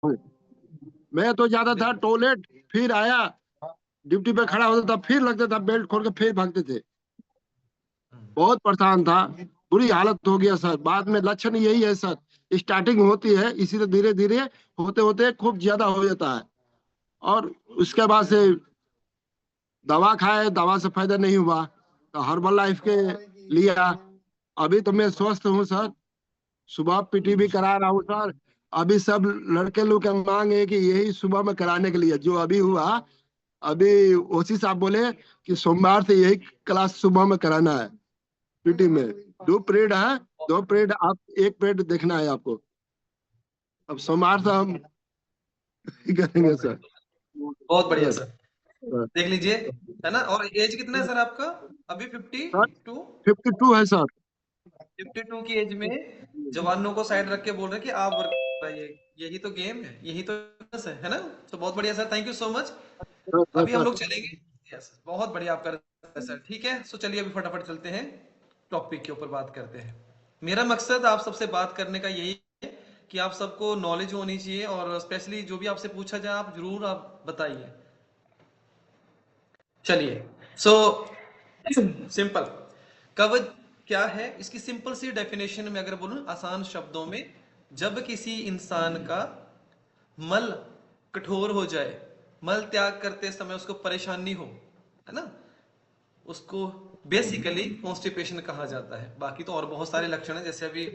मैं तो जाता था बिल्कुल। टॉयलेट, फिर आया, ड्यूटी पे खड़ा होता था, फिर लगता था बेल्ट खोल के फिर भागते थे। हम्म, बहुत परेशान था। बुरी हालत हो गया सर। बाद में लक्षण यही है सर, स्टार्टिंग होती है इसी से धीरे धीरे होते होते खूब ज्यादा हो जाता है। और उसके बाद से दवा खाए, दवा से फायदा नहीं हुआ, तो हर्बल लाइफ के लिया। अभी तो मैं स्वस्थ हूँ सर। सुबह पीटी भी करा रहा हूँ सर। अभी सब लड़के लोग का मांग है कि यही सुबह में कराने के लिए जो अभी हुआ। अभी ओसी साहब बोले कि सोमवार से यही क्लास सुबह में कराना है। पीटी में 2 पीरियड है। 2 पीरियड आप, 1 पीरियड देखना है आपको। अब सोमवार से हम करेंगे बहुत सर। बढ़िया, बहुत बढ़िया सर सर। देख लीजिए, है ना। और एज कितना है सर आपका? अभी सर 52? 52 है सर। 52 की एज में जवानों को साइड रख के बोल रहे हैं कि आप वर्क कराइए। यही तो गेम है, यही तो business है ना। तो बहुत बढ़िया sir, thank you so much. अभी हम सर, लोग चलेंगे। यस, बहुत बढ़िया आप कर रहे हैं सर। ठीक है, सो चलिए अभी फटाफट चलते हैं, टॉपिक के ऊपर बात करते हैं। मेरा मकसद आप सबसे बात करने का यही है कि आप सबको नॉलेज होनी चाहिए, और स्पेशली जो भी आपसे पूछा जाए आप जरूर आप बताइए। चलिए, सो सिंपल, कवच क्या है इसकी सिंपल सी डेफिनेशन में अगर बोलूं आसान शब्दों में, जब किसी इंसान का मल कठोर हो जाए, मल त्याग करते समय उसको परेशानी हो, है ना, उसको बेसिकली कॉन्स्टिपेशन कहा जाता है। बाकी तो और बहुत सारे लक्षण हैं, जैसे अभी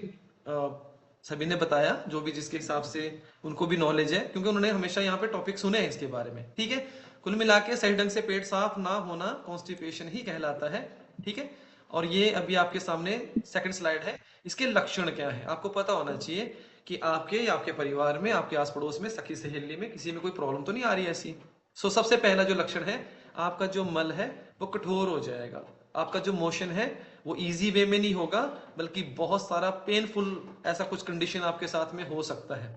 सभी ने बताया, जो भी जिसके हिसाब से उनको भी नॉलेज है, क्योंकि उन्होंने हमेशा यहाँ पे टॉपिक सुने हैं इसके बारे में। ठीक है, कुल मिला के सही ढंग से पेट साफ ना होना कॉन्स्टिपेशन ही कहलाता है। ठीक है, और ये अभी आपके सामने सेकंड स्लाइड है। इसके लक्षण क्या है आपको पता होना चाहिए कि आपके या आपके परिवार में, आपके आस पड़ोस में, सखी सहेली में किसी में कोई प्रॉब्लम तो नहीं आ रही ऐसी। सो सबसे पहला जो लक्षण है, आपका जो मल है वो कठोर हो जाएगा। आपका जो मोशन है वो इजी वे में नहीं होगा, बल्कि बहुत सारा पेनफुल ऐसा कुछ कंडीशन आपके साथ में हो सकता है।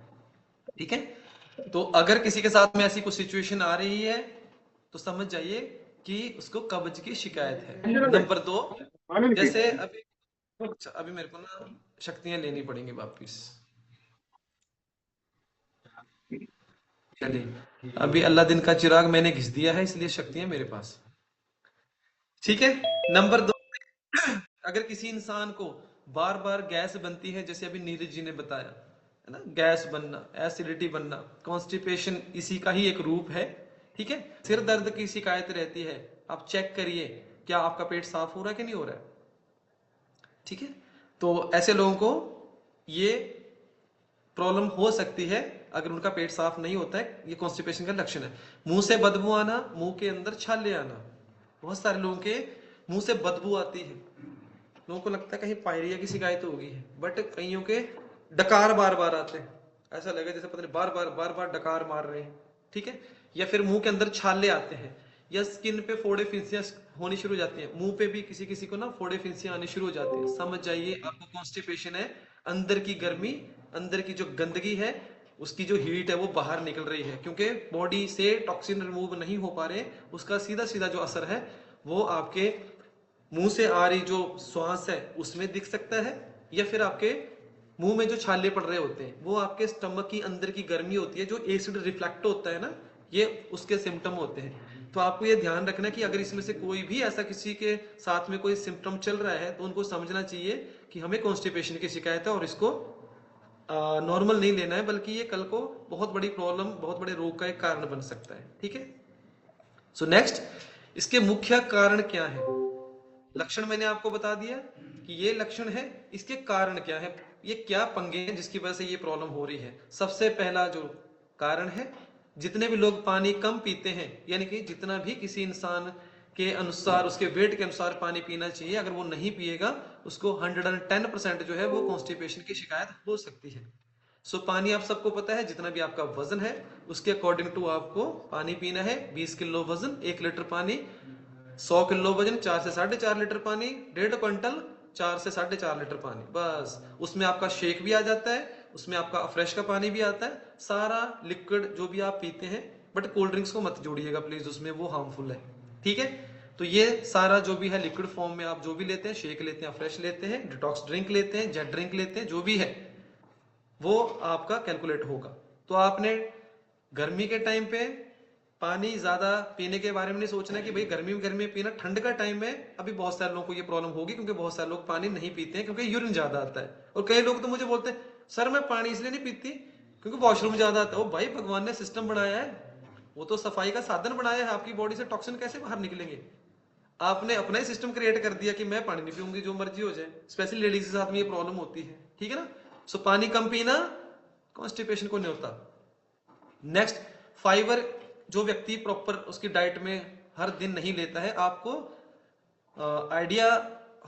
ठीक है, तो अगर किसी के साथ में ऐसी कुछ सिचुएशन आ रही है तो समझ जाइए कि उसको कब्ज की शिकायत है। नंबर 2, जैसे अभी, अच्छा अभी मेरे को ना शक्तियां लेनी पड़ेंगी वापिस। चलिए, अभी अल्लाह दिन का चिराग मैंने घिस दिया है, इसलिए शक्तियां मेरे पास। ठीक है, नंबर 2, अगर किसी इंसान को बार बार गैस बनती है, जैसे अभी नीरज जी ने बताया, है ना, गैस बनना, एसिडिटी बनना, कॉन्स्टिपेशन इसी का ही एक रूप है। ठीक है, सिर दर्द की शिकायत रहती है, आप चेक करिए क्या आपका पेट साफ हो रहा है कि नहीं हो रहा है। ठीक है, तो ऐसे लोगों को ये प्रॉब्लम हो सकती है अगर उनका पेट साफ नहीं होता है। ये कॉन्स्टिपेशन का लक्षण है। मुंह से बदबू आना, मुंह के अंदर छाले आना, बहुत सारे लोगों के मुंह से बदबू आती है। लोगों को लगता है कहीं पायरिया की शिकायत हो गई है, बट कईयों के डकार बार बार आते हैं, ऐसा लगे जैसे पता नहीं बार बार डकार मार रहे हैं। ठीक है, या फिर मुंह के अंदर छाले आते हैं, या स्किन पे फोड़े फिंसियां होनी शुरू हो जाती हैं। मुंह पे भी किसी किसी को ना फोड़े फिंसियां आनी शुरू हो जाती है, समझ जाइए आपको कॉन्स्टिपेशन है। अंदर की गर्मी, अंदर की जो गंदगी है, उसकी जो हीट है वो बाहर निकल रही है, क्योंकि बॉडी से टॉक्सिन रिमूव नहीं हो पा रहे। उसका सीधा सीधा जो असर है वो आपके मुंह से आ रही जो श्वास है उसमें दिख सकता है, या फिर आपके मुंह में जो छाले पड़ रहे होते हैं वो आपके स्टमक की अंदर की गर्मी होती है, जो एसिड रिफ्लेक्ट होता है ना, ये उसके सिम्टम होते हैं। तो आपको ये ध्यान रखना कि अगर इसमें से कोई भी ऐसा किसी के साथ में कोई सिम्टम चल रहा है तो उनको समझना चाहिए कि हमें कॉन्स्टिपेशन की शिकायत है, और इसको नॉर्मल नहीं लेना है, बल्कि ये कल को बहुत बड़ी प्रॉब्लम, बहुत बड़े रोग का एक कारण बन सकता है। ठीक है, सो नेक्स्ट, इसके मुख्य कारण क्या है। लक्षण मैंने आपको बता दिया कि ये लक्षण है, इसके कारण क्या है, ये क्या पंगे हैं जिसकी वजह से ये प्रॉब्लम हो रही है। सबसे पहला जो कारण है, जितने भी लोग पानी कम पीते हैं, यानी कि जितना भी किसी इंसान के अनुसार, उसके वेट के अनुसार पानी पीना चाहिए, अगर वो नहीं पिएगा उसको 110% जो है वो कॉन्स्टिपेशन की शिकायत हो सकती है। सो पानी आप सबको पता है, जितना भी आपका वजन है उसके अकॉर्डिंग टू आपको पानी पीना है। 20 किलो वजन 1 लीटर पानी, 100 किलो वजन 4 से 4.5 लीटर पानी, 1.5 क्विंटल 4 से 4.5 लीटर पानी। बस उसमें आपका शेक भी आ जाता है, उसमें आपका फ्रेश का पानी भी आता है, सारा लिक्विड जो भी आप पीते हैं। बट कोल्ड ड्रिंक्स को मत जोड़िएगा प्लीज, उसमें वो हार्मफुल है। ठीक है, तो ये सारा जो भी है लिक्विड फॉर्म में आप जो भी लेते हैं, शेक लेते हैं, फ्रेश लेते हैं, डिटॉक्स ड्रिंक लेते हैं, जेट ड्रिंक लेते हैं, जो भी है वो आपका कैलकुलेट होगा। तो आपने गर्मी के टाइम पे पानी ज्यादा पीने के बारे में नहीं सोचना है कि भाई गर्मी में पीना, ठंड का टाइम में अभी बहुत सारे लोगों को ये प्रॉब्लम होगी क्योंकि बहुत सारे लोग पानी नहीं पीते हैं क्योंकि यूरिन ज्यादा आता है। और कई लोग तो मुझे बोलते हैं सर मैं पानी इसलिए नहीं पीती क्योंकि वॉशरूम ज्यादा आता है। ओ भाई, भगवान ने सिस्टम बनाया है, वो तो सफाई का साधन बनाया है, आपकी बॉडी से टॉक्सिन कैसे बाहर निकलेंगे? आपने अपना ही सिस्टम क्रिएट कर दिया कि मैं पानी नहीं पीऊंगी, जो मर्जी हो जाए। स्पेशली लेडीज के साथ में ये प्रॉब्लम होती है, ठीक है ना। सो पानी कम पीना कॉन्स्टिपेशन को नहीं होता। नेक्स्ट, फाइबर जो व्यक्ति प्रॉपर उसकी डाइट में हर दिन नहीं लेता है, आपको आइडिया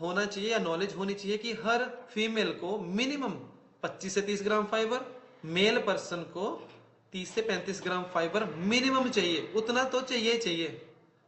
होना चाहिए या नॉलेज होनी चाहिए कि हर फीमेल को मिनिमम 25 से 30 ग्राम फाइबर, मेल पर्सन को 30 से 35 ग्राम फाइबर मिनिमम चाहिए। उतना तो चाहिए,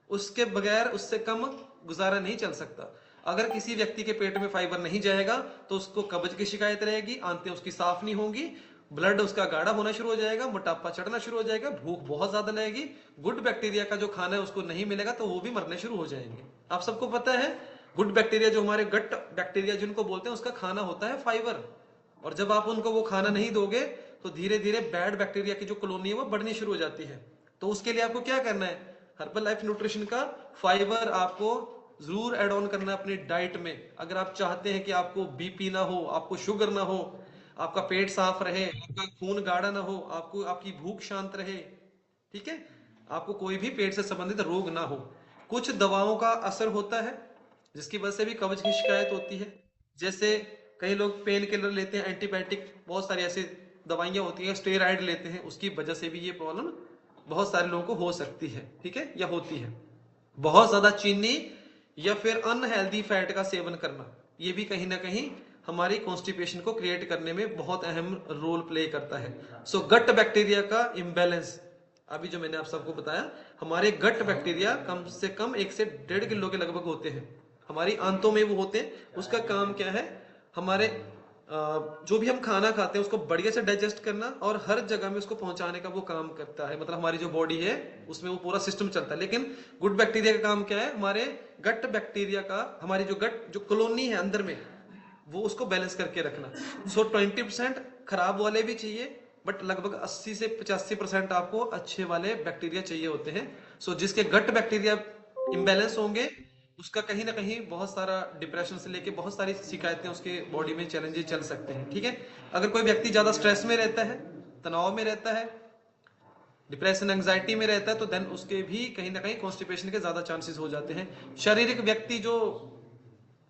उसके बगैर उससे कम गुजारा नहीं चल सकता। अगर किसी व्यक्ति के पेट में फाइबर नहीं जाएगा तो उसको कब्ज की शिकायत रहेगी, आंतें उसकी साफ नहीं होंगी, ब्लड उसका गाढ़ा होना शुरू हो जाएगा, मोटापा चढ़ना शुरू हो जाएगा, भूख बहुत ज्यादा लगेगी, गुड बैक्टीरिया का जो खाना है उसको नहीं मिलेगा तो वो भी मरने शुरू हो जाएंगे। आप सबको पता है गुड बैक्टीरिया जो हमारे गट बैक्टीरिया जिनको बोलते हैं उसका खाना होता है फाइबर। और जब आप उनको वो खाना नहीं दोगे तो धीरे धीरे बैड बैक्टीरिया की जो कॉलोनी है वो बढ़नी शुरू हो जाती है। तो उसके लिए आपको क्या करना है, हर्बल लाइफ न्यूट्रिशन का फाइबर आपको जरूर ऐड ऑन करना है अपनी डाइट में। अगर आप चाहते हैं कि आपको बीपी ना हो, आपको शुगर ना हो, आपका पेट साफ रहे, आपका खून गाढ़ा ना हो, आपको आपकी भूख शांत रहे, ठीक है, आपको कोई भी पेट से संबंधित रोग ना हो। कुछ दवाओं का असर होता है जिसकी वजह से भी कब्ज की शिकायत होती है। जैसे कई लोग पेन किलर लेते हैं, एंटीबायोटिक, बहुत सारी ऐसी दवाइयां होती हैं, स्टेरॉइड लेते हैं, उसकी वजह से भी ये प्रॉब्लम बहुत सारे लोगों को हो सकती है, ठीक है, या होती है। बहुत ज्यादा चीनी या फिर अनहेल्दी फैट का सेवन करना, ये भी कहीं ना कहीं हमारी कॉन्स्टिपेशन को क्रिएट करने में बहुत अहम रोल प्ले करता है। सो गट बैक्टीरिया का इम्बैलेंस, अभी जो मैंने आप सबको बताया, हमारे गट बैक्टीरिया कम से कम 1 से 1.5 किलो के लगभग होते हैं, हमारी आंतों में वो होते हैं। उसका काम क्या है, हमारे जो भी हम खाना खाते हैं उसको बढ़िया से डाइजेस्ट करना और हर जगह में उसको पहुंचाने का वो काम करता है। मतलब हमारी जो बॉडी है उसमें वो पूरा सिस्टम चलता है। लेकिन गुड बैक्टीरिया का काम क्या है, हमारे गट बैक्टीरिया का, हमारी जो गट जो कॉलोनी है अंदर में, वो उसको बैलेंस करके रखना। सो 20% खराब वाले भी चाहिए, बट लगभग 80 से 85% आपको अच्छे वाले बैक्टीरिया चाहिए होते हैं। सो जिसके गट बैक्टीरिया इम्बैलेंस होंगे उसका कहीं ना कहीं बहुत सारा डिप्रेशन से लेके बहुत सारी शिकायतें उसके बॉडी में चैलेंजेस चल सकते हैं, ठीक है। अगर कोई व्यक्ति ज्यादा स्ट्रेस में रहता है, तनाव में रहता है, डिप्रेशन एंजाइटी में रहता है, तो देन उसके भी कहीं ना कहीं कॉन्स्टिपेशन के ज्यादा चांसेस हो जाते हैं। शारीरिक व्यक्ति जो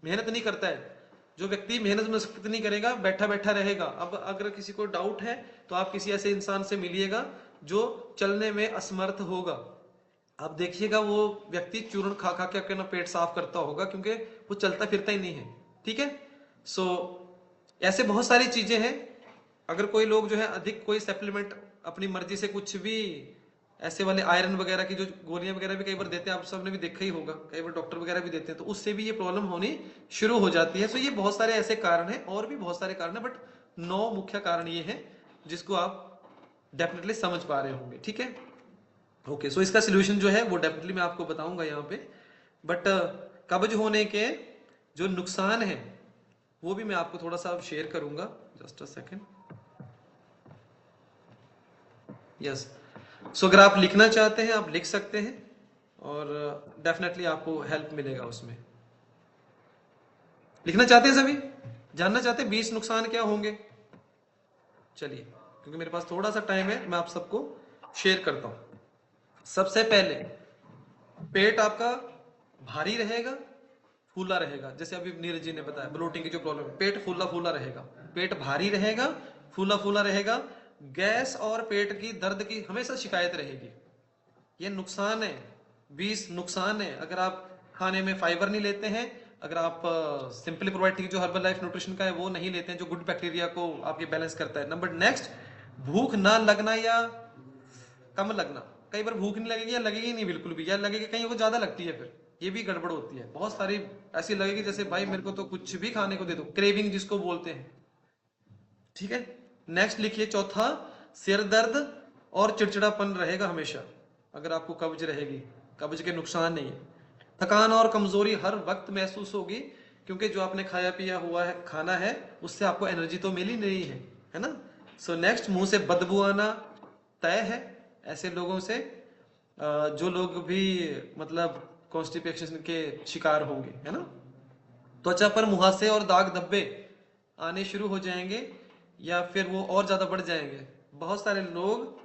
मेहनत नहीं करता है, जो व्यक्ति मेहनत मशक्कत नहीं करेगा, बैठा बैठा रहेगा। अब अगर किसी को डाउट है तो आप किसी ऐसे इंसान से मिलिएगा जो चलने में असमर्थ होगा, आप देखिएगा वो व्यक्ति चूर्ण खा खा के अपना पेट साफ करता होगा क्योंकि वो चलता फिरता ही नहीं है, ठीक है। सो ऐसे बहुत सारी चीजें हैं। अगर कोई लोग जो है अधिक कोई सप्लीमेंट अपनी मर्जी से कुछ भी ऐसे वाले आयरन वगैरह की जो गोलियां वगैरह भी कई बार देते हैं, आप सबने भी देखा ही होगा, कई बार डॉक्टर वगैरह भी देते हैं, तो उससे भी ये प्रॉब्लम होनी शुरू हो जाती है। तो ये बहुत सारे ऐसे कारण हैं, और भी बहुत सारे कारण है, बट 9 मुख्य कारण ये हैं जिसको आप डेफिनेटली समझ पा रहे होंगे, ठीक है। ओके, सो इसका सोल्यूशन जो है वो डेफिनेटली मैं आपको बताऊंगा यहाँ पे। बट कब्ज होने के जो नुकसान है वो भी मैं आपको थोड़ा सा शेयर करूंगा। Just a second. यस, सो अगर आप लिखना चाहते हैं आप लिख सकते हैं और डेफिनेटली आपको हेल्प मिलेगा उसमें। लिखना चाहते हैं सभी, जानना चाहते हैं 20 नुकसान क्या होंगे? चलिए, क्योंकि मेरे पास थोड़ा सा टाइम है, मैं आप सबको शेयर करता हूं। सबसे पहले, पेट आपका भारी रहेगा, फूला रहेगा। जैसे अभी नीरज जी ने बताया ब्लोटिंग की जो प्रॉब्लम है, पेट फूला फूला रहेगा, पेट भारी रहेगा, फूला फूला रहेगा, गैस और पेट की दर्द की हमेशा शिकायत रहेगी। ये नुकसान है, 20 नुकसान है। अगर आप खाने में फाइबर नहीं लेते हैं, अगर आप सिंपली प्रोबायोटिक जो हर्बल लाइफ न्यूट्रिशन का है वो नहीं लेते हैं, जो गुड बैक्टीरिया को आपके बैलेंस करता है। नंबर नेक्स्ट, भूख ना लगना या कम लगना। कई बार भूख नहीं लगेगी या लगेगी नहीं बिल्कुल भी, या लगेगी कहीं को ज्यादा लगती है, फिर ये भी गड़बड़ होती है। बहुत सारी ऐसी लगेगी जैसे भाई मेरे को तो कुछ भी खाने को दे दो, क्रेविंग जिसको बोलते हैं, ठीक है। नेक्स्ट लिखिए चौथा, सिर दर्द और चिड़चिड़ापन रहेगा हमेशा अगर आपको कब्ज रहेगी। कब्ज के नुकसान नहीं है, थकान और कमजोरी हर वक्त महसूस होगी क्योंकि जो आपने खाया पिया हुआ है खाना है उससे आपको एनर्जी तो मिल ही नहीं है, है ना। सो नेक्स्ट, मुंह से बदबू आना, तय है ऐसे लोगों से जो लोग भी मतलब कॉन्स्टिपेशन के शिकार होंगे, है ना। त्वचा पर मुहासे और दाग धब्बे आने शुरू हो जाएंगे या फिर वो और ज्यादा बढ़ जाएंगे। बहुत सारे लोग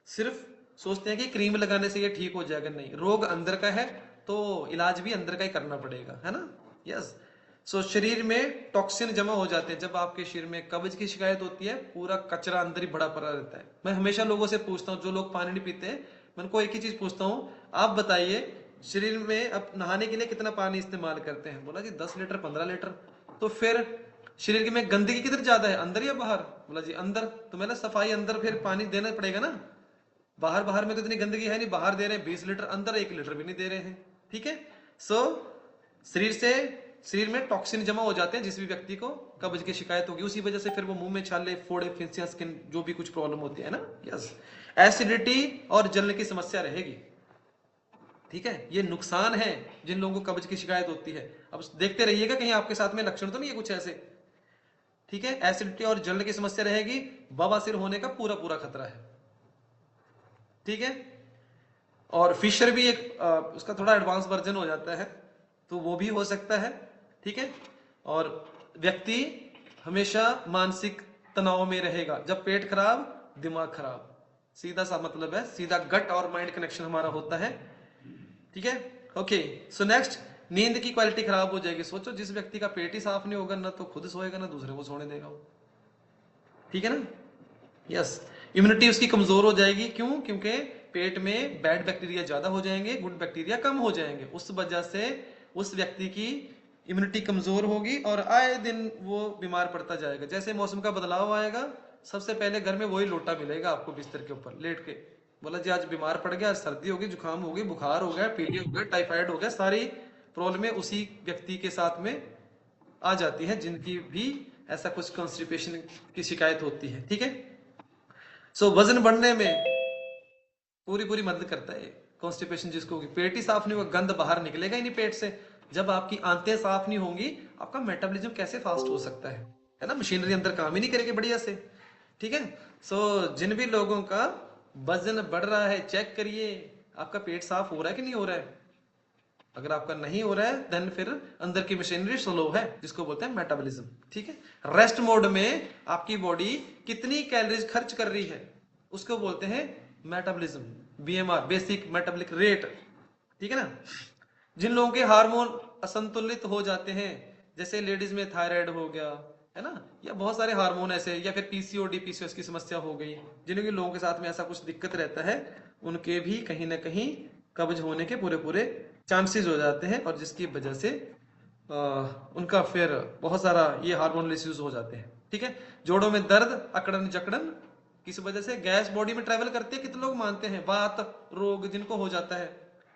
सिर्फ सोचते हैं कि क्रीम लगाने से ये ठीक हो जाएगा, नहीं, रोग अंदर का है तो इलाज भी अंदर का ही करना पड़ेगा, है ना। यस। सो शरीर में टॉक्सिन जमा हो जाते हैं। जब आपके शरीर में कब्ज की शिकायत होती है, पूरा कचरा अंदर ही भरा पड़ा रहता है। मैं हमेशा लोगों से पूछता हूँ, जो लोग पानी नहीं पीते, मैं उनको एक ही चीज पूछता हूँ, आप बताइए शरीर में अब नहाने के लिए कितना पानी इस्तेमाल करते हैं? बोला जी 10 लीटर 15 लीटर। तो फिर शरीर में गंदगी किधर ज्यादा है, अंदर या बाहर? बोला जी अंदर। तो मैंने सफाई अंदर फिर पानी देना पड़ेगा ना। बाहर बाहर में तो इतनी गंदगी है नहीं, बाहर दे रहे हैं 20 लीटर, अंदर 1 लीटर भी नहीं दे रहे हैं। ठीक है। सो शरीर में टॉक्सिन जमा हो जाते हैं। जिस भी व्यक्ति को कब्ज की शिकायत होगी, उसी वजह से फिर वो मुंह में छाले, फोड़े, फिंसियां, स्किन, जो भी कुछ प्रॉब्लम होती है ना। यस। एसिडिटी और जलन की समस्या रहेगी। ठीक है, ये नुकसान है जिन लोगों को कब्ज की शिकायत होती है। अब देखते रहिएगा कहीं आपके साथ में लक्षण तो नहीं है कुछ ऐसे। ठीक है, एसिडिटी और जलन की समस्या रहेगी। बवासीर होने का पूरा पूरा खतरा है। ठीक है। और फिशर भी एक उसका थोड़ा एडवांस वर्जन हो जाता है, तो वो भी हो सकता है। ठीक है। और व्यक्ति हमेशा मानसिक तनाव में रहेगा। जब पेट खराब, दिमाग खराब, सीधा सा मतलब है, सीधा गट और माइंड कनेक्शन हमारा होता है। ठीक है। ओके। सो नेक्स्ट, नींद की क्वालिटी खराब हो जाएगी। सोचो, जिस व्यक्ति का पेट ही साफ नहीं होगा, ना तो खुद सोएगा ना दूसरे को सोने देगा वो। ठीक है ना। यस। इम्यूनिटी उसकी कमजोर हो जाएगी। क्यों? क्योंकि पेट में बैड बैक्टीरिया ज्यादा हो जाएंगे, गुड बैक्टीरिया कम हो जाएंगे। उस वजह से उस व्यक्ति की इम्यूनिटी कमजोर होगी और आए दिन वो बीमार पड़ता जाएगा। जैसे मौसम का बदलाव आएगा, सबसे पहले घर में वही लोटा मिलेगा आपको बिस्तर के ऊपर लेट के। बोला जी आज बीमार पड़ गया, सर्दी होगी, जुकाम होगी, बुखार हो गया, पीलिया हो गया, टाइफाइड हो गया, सारी प्रॉब्लमें उसी व्यक्ति के साथ में आ जाती है जिनकी भी ऐसा कुछ कॉन्स्टिपेशन की शिकायत होती है। ठीक है। सो वजन बढ़ने में पूरी पूरी मदद करता है कॉन्स्टिपेशन। जिसको होगी, पेट ही साफ नहीं होगा, गंद बाहर निकलेगा ही नहीं पेट से। जब आपकी आंतें साफ नहीं होंगी, आपका मेटाबॉलिज्म कैसे फास्ट हो सकता है ना। मशीनरी अंदर काम ही नहीं करेगी बढ़िया से। ठीक है। सो जिन भी लोगों का वजन बढ़ रहा है, चेक करिए आपका पेट साफ हो रहा है कि नहीं हो रहा है। अगर आपका नहीं हो रहा है, देन फिर अंदर की मशीनरी स्लो है, जिसको बोलते हैं मेटाबॉलिज्म। ठीक है। रेस्ट मोड में आपकी बॉडी कितनी कैलोरीज खर्च कर रही है, उसको बोलते हैं metabolism, BMR, basic metabolic rate. ठीक है ना। जिन लोगों के हार्मोन असंतुलित हो जाते हैं, जैसे लेडीज में थायराइड हो गया, है ना, या बहुत सारे हार्मोन ऐसे, या फिर पीसीओडी, पीसीओएस की समस्या हो गई, जिन लोगों के साथ में ऐसा कुछ दिक्कत रहता है, उनके भी कहीं ना कहीं कब्ज होने के पूरे पूरे चांसेस हो जाते हैं। और जिसकी वजह से उनका फिर बहुत सारा ये हार्मोनल इश्यूज हो जाते हैं। ठीक है। जोड़ों में दर्द, अकड़न जकड़न, किस वजह से? गैस बॉडी में ट्रेवल करती है। कितने लोग मानते हैं? वात रोग जिनको हो जाता है,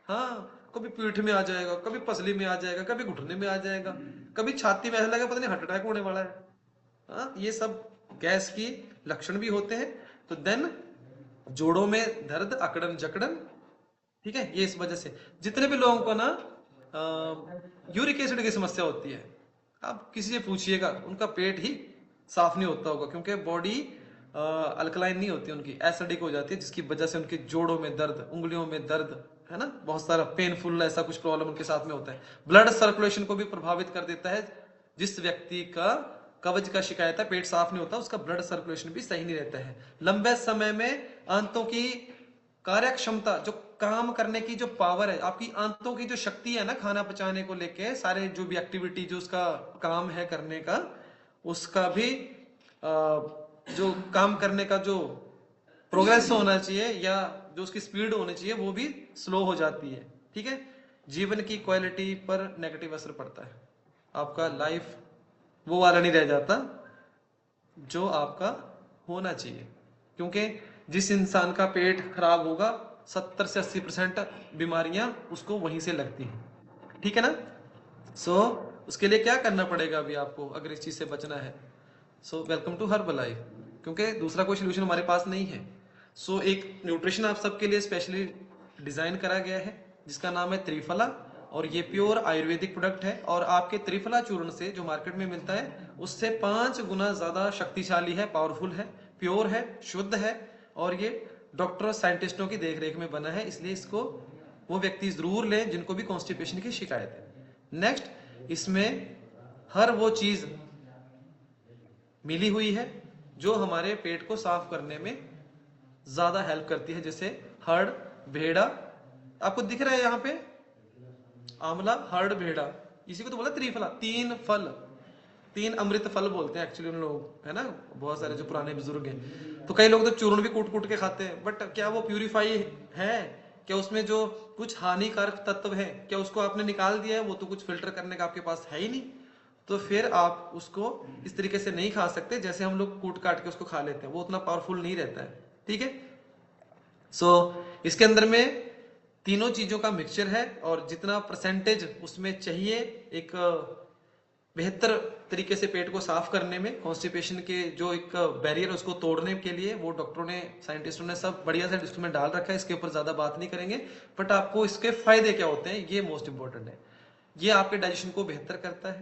हाँ, कभी पीठ में आ जाएगा, कभी पसली में आ जाएगा, कभी घुटने में आ जाएगा, कभी छाती में ऐसा लगेगा पता नहीं हार्ट अटैक होने वाला है। हाँ, ये सब गैस की लक्षण भी होते हैं। तो देन जोड़ों में दर्द, अकड़न जकड़न, ठीक है, ये इस वजह से। जितने भी लोगों को ना यूरिक एसिड की समस्या होती है, आप किसी से पूछिएगा, उनका पेट ही साफ नहीं होता होगा, क्योंकि बॉडी अल्कलाइन नहीं होती, उनकी एसिडिक हो जाती है, जिसकी वजह से उनके जोड़ों में दर्द, उंगलियों में दर्द, है ना, बहुत सारा पेनफुल ऐसा कुछ प्रॉब्लम उनके साथ में होता है। ब्लड सर्कुलेशन को भी प्रभावित कर देता है। जिस व्यक्ति का कब्ज का शिकायत है, पेट साफ नहीं होता, उसका ब्लड सर्कुलेशन भी सही नहीं रहता है। लंबे समय में आंतों की कार्य क्षमता, जो काम करने की जो पावर है, आपकी आंतों की जो शक्ति है ना, खाना पचाने को लेके सारे जो भी एक्टिविटी जो उसका काम है करने का, उसका भी जो काम करने का जो प्रोग्रेस होना चाहिए या जो उसकी स्पीड होनी चाहिए, वो भी स्लो हो जाती है। ठीक है। जीवन की क्वालिटी पर नेगेटिव असर पड़ता है। आपका लाइफ वो वाला नहीं रह जाता जो आपका होना चाहिए, क्योंकि जिस इंसान का पेट खराब होगा, 70 से 80% बीमारियां उसको वहीं से लगती हैं। ठीक है ना। सो उसके लिए क्या करना पड़ेगा अभी आपको, अगर इस चीज से बचना है? So welcome to Herbalife, क्योंकि दूसरा कोई सोल्यूशन हमारे पास नहीं है। सो एक न्यूट्रिशन आप सबके लिए स्पेशली डिजाइन करा गया है, जिसका नाम है त्रिफला, और ये प्योर आयुर्वेदिक प्रोडक्ट है। और आपके त्रिफला चूर्ण से जो मार्केट में मिलता है, उससे 5 गुना ज्यादा शक्तिशाली है, पावरफुल है, प्योर है, शुद्ध है, और ये डॉक्टर और साइंटिस्टों की देखरेख में बना है, इसलिए इसको वो व्यक्ति जरूर लें जिनको भी कॉन्स्टिपेशन की शिकायत है। नेक्स्ट, इसमें हर वो चीज मिली हुई है जो हमारे पेट को साफ करने में ज्यादा हेल्प करती है, जैसे हर्ड, भेड़ा, आपको दिख रहा है यहाँ पे आंवला, हर्ड, भेड़ा, इसी को तो बोला त्रिफला, 3 फल, 3 अमृत फल बोलते हैं एक्चुअली उन लोग, है ना, बहुत सारे जो पुराने बुजुर्ग हैं। तो कई लोग तो चूर्ण भी कूट कूट के खाते हैं, बट क्या वो प्यूरिफाई है? क्या उसमें जो कुछ हानिकारक तत्व है क्या उसको आपने निकाल दिया है? वो तो कुछ फिल्टर करने का आपके पास है ही नहीं, तो फिर आप उसको इस तरीके से नहीं खा सकते जैसे हम लोग कूट काट के उसको खा लेते हैं, वो उतना पावरफुल नहीं रहता है। ठीक है, सो इसके अंदर में तीनों चीजों का मिक्सचर है, और जितना परसेंटेज उसमें चाहिए एक बेहतर तरीके से पेट को साफ करने में, कॉन्स्टिपेशन के जो एक बैरियर है उसको तोड़ने के लिए, वो डॉक्टरों ने, साइंटिस्टों ने सब बढ़िया से इसमें डाल रखा है। इसके ऊपर ज्यादा बात नहीं करेंगे, बट आपको इसके फायदे क्या होते हैं ये मोस्ट इंपॉर्टेंट है। ये आपके डाइजेशन को बेहतर करता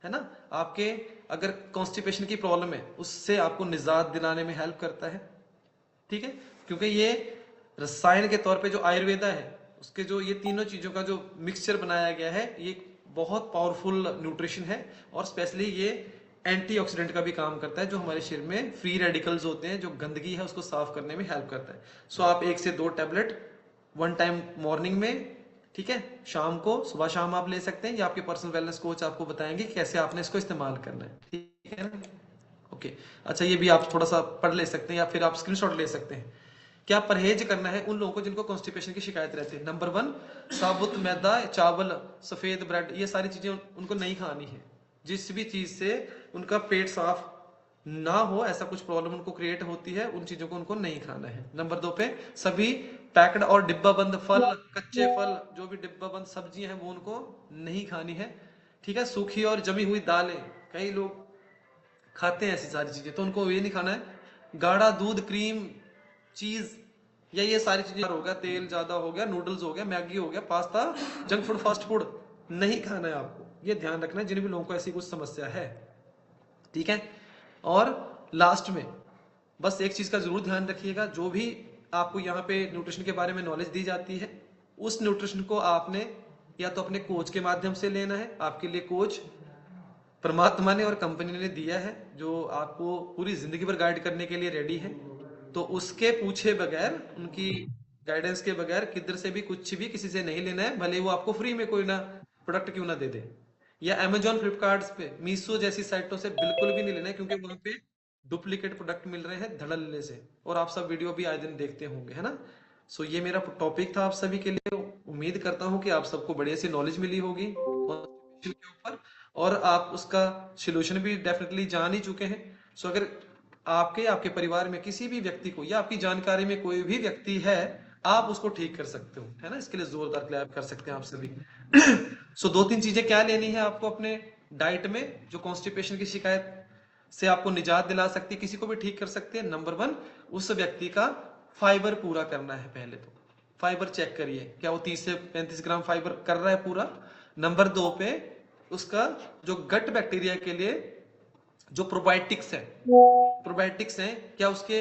है ना, आपके अगर कॉन्स्टिपेशन की प्रॉब्लम है उससे आपको निजात दिलाने में हेल्प करता है। ठीक है, क्योंकि ये रसायन के तौर पे जो आयुर्वेदा है उसके जो ये तीनों चीजों का जो मिक्सचर बनाया गया है, ये बहुत पावरफुल न्यूट्रिशन है, और स्पेशली ये एंटीऑक्सीडेंट का भी काम करता है, जो हमारे शरीर में फ्री रेडिकल्स होते हैं, जो गंदगी है उसको साफ करने में हेल्प करता है। सो आप 1 से 2 टैबलेट 1 टाइम मॉर्निंग में, ठीक है, शाम को, सुबह शाम आप ले सकते हैं, या आपके पर्सनल वेलनेस कोच आपको बताएंगे कि कैसे आपने इसको इस्तेमाल करना है। ठीक है ना, ओके। अच्छा, ये भी आप थोड़ा सा पढ़ ले सकते हैं या फिर आप स्क्रीनशॉट ले सकते हैं। क्या परहेज करना है उन लोगों को जिनको कॉन्स्टिपेशन की शिकायत रहती है? नंबर 1, साबुत मैदा, चावल, सफेद ब्रेड, ये सारी चीजें उनको नहीं खानी है। जिस भी चीज से उनका पेट साफ ना हो, ऐसा कुछ प्रॉब्लम उनको क्रिएट होती है, उन चीजों को उनको नहीं खाना है। नंबर 2 पे, सभी पैक्ड और डिब्बा बंद फल, कच्चे फल, जो भी डिब्बा बंद सब्जियां हैं वो उनको नहीं खानी है। ठीक है, सूखी और जमी हुई दालें, कई लोग खाते हैं ऐसी सारी चीजें, तो उनको ये नहीं खाना है। गाढ़ा दूध, क्रीम, चीज, या ये सारी चीजें हो गया, तेल ज्यादा हो गया, नूडल्स हो गया, मैगी हो गया, pasta, junk food, fast food नहीं खाना है आपको, ये ध्यान रखना है जिन भी लोगों को ऐसी कुछ समस्या है। ठीक है, और लास्ट में बस एक चीज का जरूर ध्यान रखिएगा, जो भी आपको यहाँ पे न्यूट्रिशन के बारे में नॉलेज दी जाती है, उस न्यूट्रिशन को आपने या तो अपने कोच के माध्यम से लेना है, आपके लिए कोच परमात्मा ने और कंपनी ने दिया है, जो आपको पूरी जिंदगी भर गाइड करने के लिए रेडी है, तो उसके पूछे बगैर, उनकी गाइडेंस के बगैर किधर से भी कुछ भी किसी से नहीं लेना है, भले वो आपको फ्री में कोई ना प्रोडक्ट क्यों ना दे दे। या अमेजॉन, फ्लिपकार्ट पे, मीशो जैसी साइटों से बिल्कुल भी नहीं लेना है, क्योंकि वहां पे डुप्लीकेट प्रोडक्ट मिल रहे हैं धड़ल्ले से, और आप सब वीडियो भी आए दिन देखते होंगे, है ना। सो ये मेरा टॉपिक था आप सभी के लिए। उम्मीद करता हूँ कि आप सबको बढ़िया सी नॉलेज मिली होगी के ऊपर, और आप उसका सोल्यूशन भी डेफिनेटली जान ही चुके हैं। सो अगर आपके परिवार में किसी भी व्यक्ति को, या आपकी जानकारी में कोई भी व्यक्ति है, आप उसको ठीक कर सकते हो, है ना। इसके लिए जोरदार क्लैप कर सकते हैं आप सभी। सो 2-3 चीजें क्या लेनी है आपको अपने डाइट में, जो कॉन्स्टिपेशन की शिकायत से आपको निजात दिला सकती है, किसी को भी ठीक कर सकते हैं। नंबर 1, उस व्यक्ति का फाइबर पूरा करना है। पहले तो फाइबर चेक करिए, क्या वो 30 से 35 ग्राम फाइबर कर रहा है पूरा। नंबर 2 पे, उसका जो गट बैक्टीरिया के लिए जो प्रोबायोटिक्स हैं, क्या उसके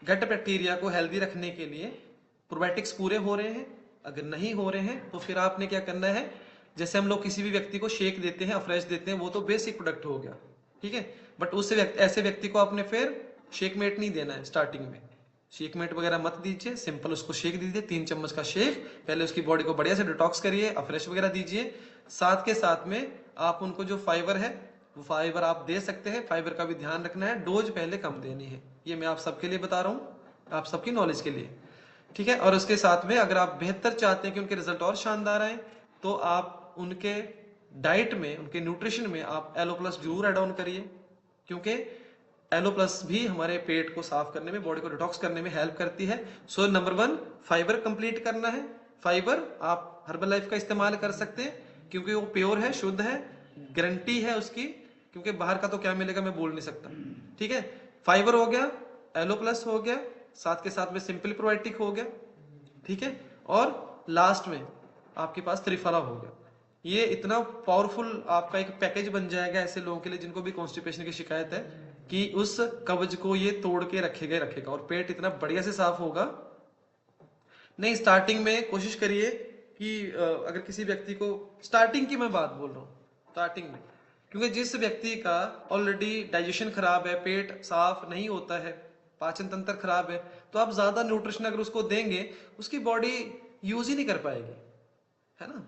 गट बैक्टीरिया को हेल्दी रखने के लिए प्रोबायोटिक्स पूरे हो रहे हैं। अगर नहीं हो रहे हैं तो फिर आपने क्या करना है, जैसे हम लोग किसी भी व्यक्ति को शेक देते हैं, अफ्रेश देते हैं, वो तो बेसिक प्रोडक्ट हो गया, ठीक है, बट ऐसे व्यक्ति को आपने फिर शेकमेट नहीं देना है। स्टार्टिंग में शेकमेट वगैरह मत दीजिए, सिंपल उसको शेक दीजिए, 3 चम्मच का शेक, पहले उसकी बॉडी को बढ़िया से डिटॉक्स करिए, अफ्रेश वगैरह दीजिए। साथ के साथ में आप उनको जो फाइबर है वो फाइबर आप दे सकते हैं, फाइबर का भी ध्यान रखना है, डोज पहले कम देनी है। ये मैं आप सबके लिए बता रहा हूँ, आप सबकी नॉलेज के लिए, ठीक है। और उसके साथ में अगर आप बेहतर चाहते हैं कि उनके रिजल्ट और शानदार आए, तो आप उनके डाइट में, उनके न्यूट्रिशन में आप एलो प्लस जरूर एड ऑन करिए, क्योंकि एलो प्लस भी हमारे पेट को साफ करने में, बॉडी को डिटॉक्स करने में हेल्प करती है। सो नंबर 1, फाइबर कंप्लीट करना है। फाइबर आप हर्बल लाइफ का इस्तेमाल कर सकते हैं, क्योंकि वो प्योर है, शुद्ध है, गारंटी है उसकी, क्योंकि बाहर का तो क्या मिलेगा मैं बोल नहीं सकता, ठीक है। फाइबर हो गया, एलो प्लस हो गया, साथ के साथ में सिंपल प्रोबायोटिक हो गया, ठीक है, और लास्ट में आपके पास त्रिफला हो गया। ये इतना पावरफुल आपका एक पैकेज बन जाएगा ऐसे लोगों के लिए जिनको भी कॉन्स्टिपेशन की शिकायत है, कि उस कब्ज को ये तोड़ के रखेगा, और पेट इतना बढ़िया से साफ होगा नहीं, स्टार्टिंग में कोशिश करिए कि अगर किसी व्यक्ति को, स्टार्टिंग की मैं बात बोल रहा हूँ, स्टार्टिंग में, क्योंकि जिस व्यक्ति का ऑलरेडी डाइजेशन खराब है, पेट साफ नहीं होता है, पाचन तंत्र खराब है, तो आप ज्यादा न्यूट्रिशन अगर उसको देंगे, उसकी बॉडी यूज ही नहीं कर पाएगी, है ना।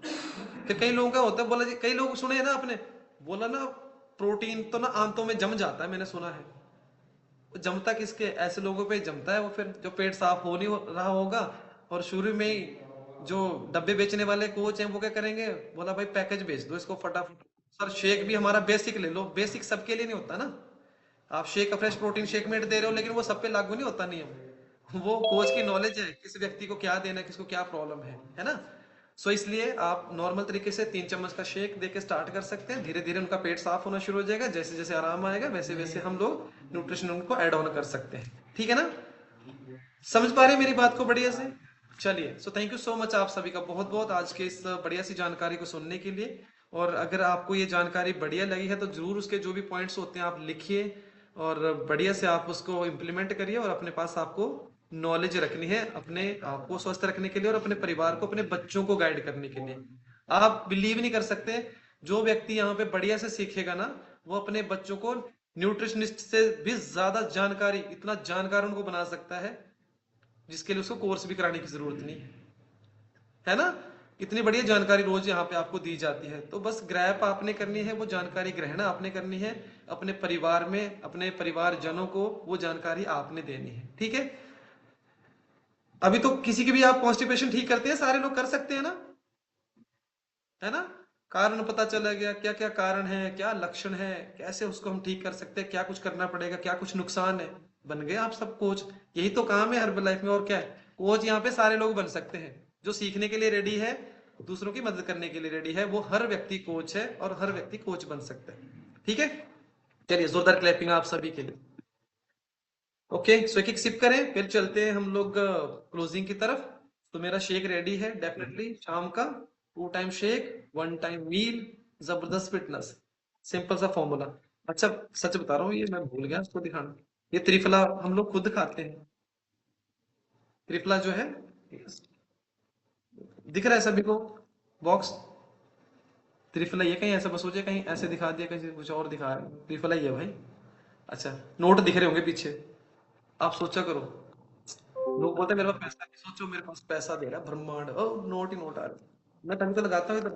कि कई लोगों का होता है, बोला जी, कई लोग सुने हैं ना आपने, बोला ना प्रोटीन तो ना आंतों में जम जाता है, मैंने सुना है। जमता किसके, ऐसे लोगों पे जमता है वो, फिर जो पेट साफ हो नहीं रहा होगा, और शुरू में ही जो डब्बे बेचने वाले कोच हैं वो क्या करेंगे, बोला भाई पैकेज बेच दो इसको फटाफट, सर शेक भी हमारा बेसिक ले लो। बेसिक सबके लिए नहीं होता ना, आप शेक फ्रेश प्रोटीन शेक मेट दे रहे हो, लेकिन वो सब पे लागू नहीं होता नियम। वो कोच की नॉलेज है किस व्यक्ति को क्या देना है, किसको क्या प्रॉब्लम है ना। सो इसलिए आप नॉर्मल तरीके से 3 चम्मच का शेक देके स्टार्ट कर सकते हैं, धीरे धीरे उनका पेट साफ होना शुरू हो जाएगा, जैसे जैसे आराम आएगा वैसे वैसे हम लोग न्यूट्रिशन उनको ऐड ऑन कर सकते हैं, ठीक है ना। समझ पा रहे हैं मेरी बात को बढ़िया से। चलिए, so thank you so much आप सभी का बहुत बहुत आज के इस बढ़िया सी जानकारी को सुनने के लिए। और अगर आपको ये जानकारी बढ़िया लगी है तो जरूर उसके जो भी पॉइंट्स होते हैं आप लिखिए, और बढ़िया से आप उसको इम्प्लीमेंट करिए, और अपने पास आपको नॉलेज रखनी है अपने आप को स्वस्थ रखने के लिए, और अपने परिवार को, अपने बच्चों को गाइड करने के लिए। आप बिलीव नहीं कर सकते, जो व्यक्ति यहाँ पे बढ़िया से सीखेगा ना, वो अपने बच्चों को न्यूट्रिशनिस्ट से भी ज्यादा जानकारी, इतना जानकार उनको बना सकता है, जिसके लिए उसको कोर्स भी कराने की जरूरत नहीं है ना। इतनी बढ़िया जानकारी रोज यहाँ पे आपको दी जाती है, तो बस ग्रैप आपने करनी है, वो जानकारी ग्रहण आपने करनी है, अपने परिवार में अपने परिवारजनों को वो जानकारी आपने देनी है, ठीक है। अभी तो किसी की भी आप कॉन्स्टिपेशन ठीक करते हैं, सारे लोग कर सकते हैं ना, है ना। कारण पता चला गया, क्या क्या कारण है, क्या लक्षण है, कैसे उसको हम ठीक कर सकते हैं, क्या कुछ करना पड़ेगा, क्या कुछ नुकसान है, बन गए आप सब कोच। यही तो काम है हर लाइफ में, और क्या है। कोच यहाँ पे सारे लोग बन सकते हैं, जो सीखने के लिए रेडी है, दूसरों की मदद करने के लिए रेडी है, वो हर व्यक्ति कोच है, और हर व्यक्ति कोच बन सकता है, ठीक है। चलिए, जोरदार क्लैपिंग आप सभी के लिए। ओके, सो एक एक सिप करें, फिर चलते हैं हम लोग क्लोजिंग की तरफ। तो मेरा शेक रेडी है डेफिनेटली शाम का, 2 टाइम शेक 1 टाइम मील, जबरदस्त फिटनेस, सिंपल सा फॉर्मूला। अच्छा, सच बता रहा हूँ, ये मैं भूल गया उसको दिखाना, ये त्रिफला हम लोग खुद खाते हैं। त्रिफला जो है, दिख रहा है सभी को बॉक्स, त्रिफला ये, कहीं ऐसा बस सोचे कहीं ऐसे दिखा दिया, कहीं कुछ और दिखा रहे हैं, त्रिफला ही है भाई। अच्छा, नोट दिख रहे होंगे पीछे, आप सोचा करो। लोग बोलते हैं मेरे पास पैसा नहीं, सोचो मेरे पास पैसा दे रहा है ब्रह्मांड, ओ नोट ही नोट आ रहे, मैं तभी तो लगाता हूँ इधर।